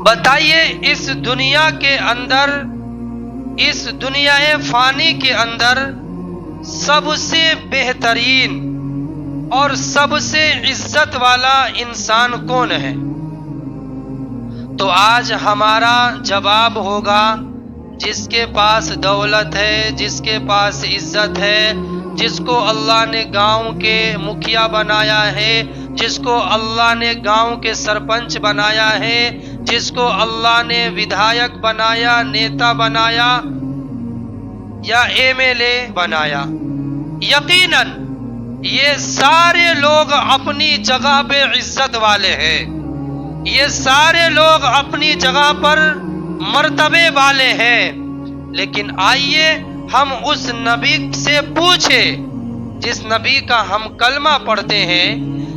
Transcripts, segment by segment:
بتائیے اس دنیا کے اندر، اس دنیا فانی کے اندر سب سے بہترین اور سب سے عزت والا انسان کون ہے؟ تو آج ہمارا جواب ہوگا جس کے پاس دولت ہے، جس کے پاس عزت ہے، جس کو اللہ نے گاؤں کے مکھیا بنایا ہے، جس کو اللہ نے گاؤں کے سرپنچ بنایا ہے، جس کو اللہ نے ودھایک بنایا، نیتا بنایا یا MLA بنایا۔ یقیناً یہ سارے لوگ اپنی جگہ پہ عزت والے ہیں، یہ سارے لوگ اپنی جگہ پر مرتبے والے ہیں، لیکن آئیے ہم اس نبی سے پوچھیں جس نبی کا ہم کلمہ پڑھتے ہیں،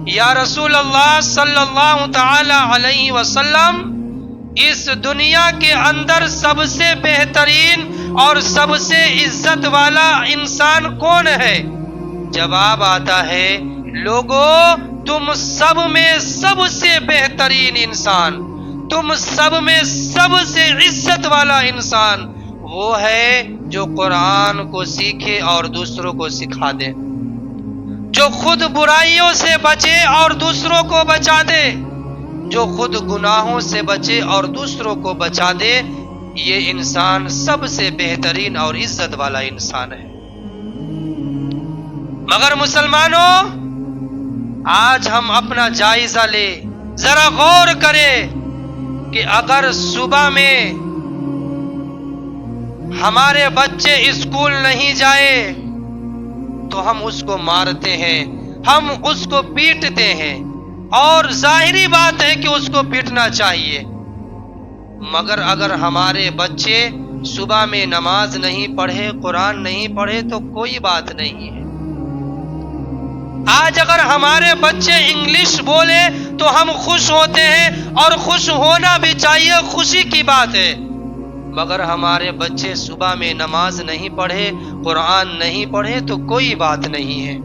یا رسول اللہ صلی اللہ تعالی علیہ وسلم، اس دنیا کے اندر سب سے بہترین اور سب سے عزت والا انسان کون ہے؟ جواب آتا ہے، لوگو تم سب میں سب سے بہترین انسان، تم سب میں سب سے عزت والا انسان وہ ہے جو قرآن کو سیکھے اور دوسروں کو سکھا دے، جو خود برائیوں سے بچے اور دوسروں کو بچا دے، جو خود گناہوں سے بچے اور دوسروں کو بچا دے، یہ انسان سب سے بہترین اور عزت والا انسان ہے۔ مگر مسلمانوں، آج ہم اپنا جائزہ لیں، ذرا غور کریں کہ اگر صبح میں ہمارے بچے اسکول نہیں جائے تو ہم اس کو مارتے ہیں، ہم اس کو پیٹتے ہیں، اور ظاہری بات ہے کہ اس کو پیٹنا چاہیے۔ مگر اگر ہمارے بچے صبح میں نماز نہیں پڑھے، قرآن نہیں پڑھے تو کوئی بات نہیں ہے۔ آج اگر ہمارے بچے انگلش بولے تو ہم خوش ہوتے ہیں، اور خوش ہونا بھی چاہیے، خوشی کی بات ہے۔ مگر ہمارے بچے صبح میں نماز نہیں پڑھے، قرآن نہیں پڑھے تو کوئی بات نہیں ہے۔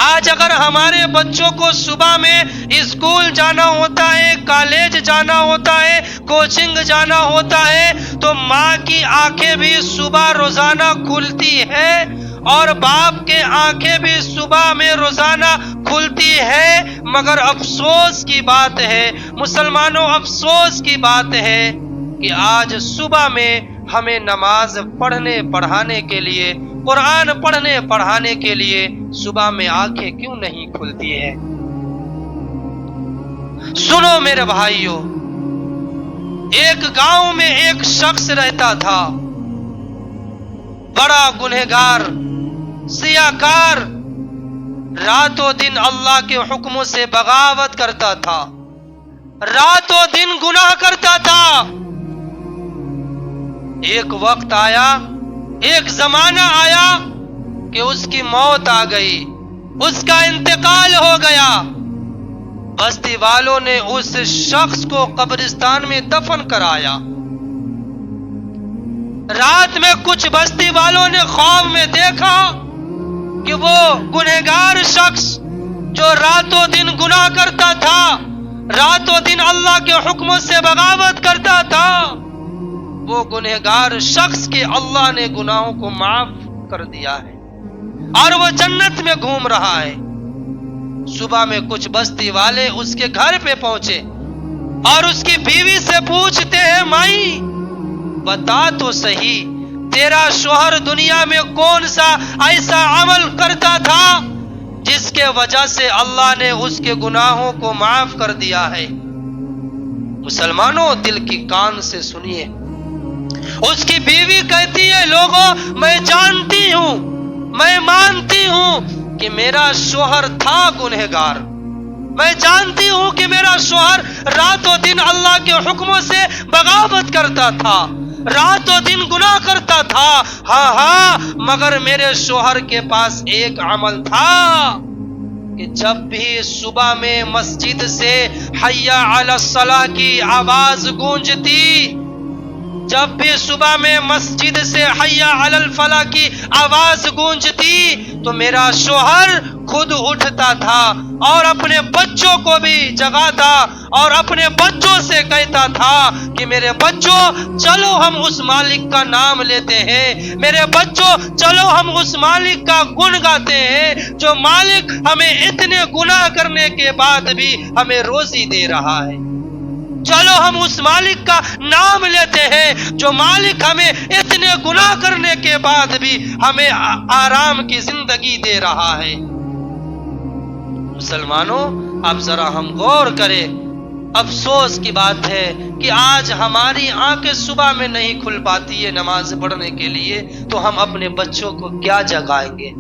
آج اگر ہمارے بچوں کو صبح میں اسکول جانا ہوتا ہے، کالج جانا ہوتا ہے، کوچنگ جانا ہوتا ہے، تو ماں کی آنکھیں بھی صبح روزانہ کھلتی ہے، اور باپ کے آنکھیں بھی صبح میں روزانہ کھلتی ہے۔ مگر افسوس کی بات ہے مسلمانوں، افسوس کی بات ہے کہ آج صبح میں ہمیں نماز پڑھنے پڑھانے کے لیے، قرآن پڑھنے پڑھانے کے لیے صبح میں آنکھیں کیوں نہیں کھلتی ہے؟ سنو میرے بھائیوں، ایک گاؤں میں ایک شخص رہتا تھا، بڑا گنہگار، سیاکار، راتوں دن اللہ کے حکموں سے بغاوت کرتا تھا، راتوں دن گناہ کرتا تھا۔ ایک وقت آیا، ایک زمانہ آیا کہ اس کی موت آ گئی، اس کا انتقال ہو گیا۔ بستی والوں نے اس شخص کو قبرستان میں دفن کرایا۔ رات میں کچھ بستی والوں نے خواب میں دیکھا کہ وہ گنہگار شخص جو راتوں دن گناہ کرتا تھا، راتوں دن اللہ کے حکموں سے بغاوت کرتا تھا، وہ گنہگار شخص کے اللہ نے گناہوں کو معاف کر دیا ہے اور وہ جنت میں گھوم رہا ہے۔ صبح میں کچھ بستی والے اس کے گھر پہ پہنچے اور اس کی بیوی سے پوچھتے ہیں، مائی بتا تو صحیح، تیرا شوہر دنیا میں کون سا ایسا عمل کرتا تھا جس کے وجہ سے اللہ نے اس کے گناہوں کو معاف کر دیا ہے؟ مسلمانوں، دل کی کان سے سنیے۔ اس کی بیوی کہتی ہے، لوگوں میں جانتی ہوں، میں مانتی ہوں کہ میرا شوہر تھا گنہگار، میں جانتی ہوں کہ میرا شوہر راتوں دن اللہ کے حکموں سے بغاوت کرتا تھا، راتوں دن گناہ کرتا تھا، ہاں، مگر میرے شوہر کے پاس ایک عمل تھا کہ جب بھی صبح میں مسجد سے حی علی الصلاح کی آواز گونجتی جب بھی صبح میں مسجد سے حیا علی الفلاح کی آواز گونجتی تو میرا شوہر خود اٹھتا تھا اور اپنے بچوں کو بھی جگاتا اور اپنے بچوں سے کہتا تھا کہ میرے بچوں چلو ہم اس مالک کا نام لیتے ہیں، میرے بچوں چلو ہم اس مالک کا گن گاتے ہیں جو مالک ہمیں اتنے گناہ کرنے کے بعد بھی ہمیں روزی دے رہا ہے۔ چلو ہم اس مالک کا نام لیتے ہیں جو مالک ہمیں اتنے گناہ کرنے کے بعد بھی ہمیں آرام کی زندگی دے رہا ہے۔ مسلمانوں، اب ذرا ہم غور کریں، افسوس کی بات ہے کہ آج ہماری آنکھیں صبح میں نہیں کھل پاتی ہے نماز پڑھنے کے لیے، تو ہم اپنے بچوں کو کیا جگائیں گے؟